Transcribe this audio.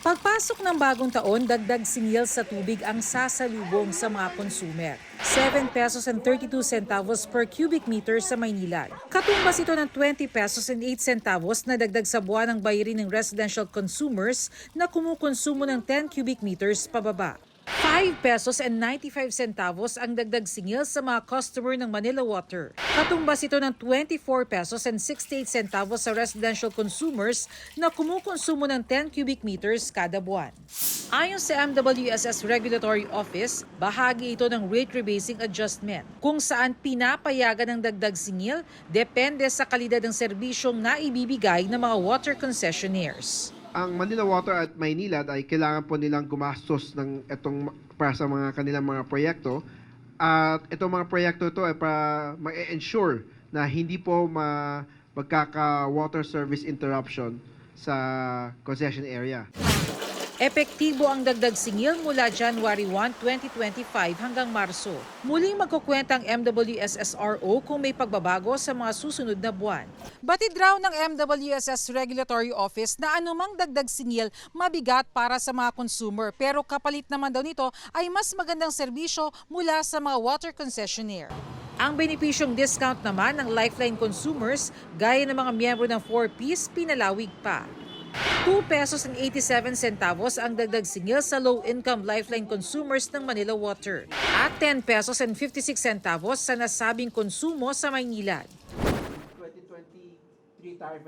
Pagpasok ng bagong taon, dagdag singil sa tubig ang sasalubong sa mga consumer. 7 pesos and 32 centavos per cubic meter sa Maynila. Katumbas ito ng 20 pesos and 8 centavos na dagdag sa buwan ng bayarin ng residential consumers na kumukonsumo ng 10 cubic meters pababa. 5 pesos and 95 centavos ang dagdag singil sa mga customer ng Manila Water. Katumbas ito ng 24 pesos and 68 centavos sa residential consumers na kumukonsumo ng 10 cubic meters kada buwan. Ayon sa MWSS Regulatory Office, bahagi ito ng rate rebasing adjustment, kung saan pinapayagan ng dagdag singil depende sa kalidad ng serbisyong naibibigay ng mga water concessionaires. Ang Manila Water at Maynilad ay kailangan po nilang gumastos ng itong para sa mga kanilang mga proyekto. At itong mga proyekto ito ay para ma-ensure na hindi po magkaka-water service interruption sa concession area. Epektibo ang dagdag singil mula January 1, 2025 hanggang Marso. Muling magkukwenta ang MWSSRO kung may pagbabago sa mga susunod na buwan. Batid raw ng MWSS Regulatory Office na anumang dagdag singil mabigat para sa mga consumer, pero kapalit naman daw nito ay mas magandang serbisyo mula sa mga water concessionaire. Ang benepisyong discount naman ng Lifeline consumers gaya ng mga miyembro ng 4Ps pinalawig pa. 2 pesos and 87 centavos ang dagdag singil sa low-income Lifeline consumers ng Manila Water at 10 pesos and 56 centavos sa nasabing konsumo sa Maynilad. 2023 tariff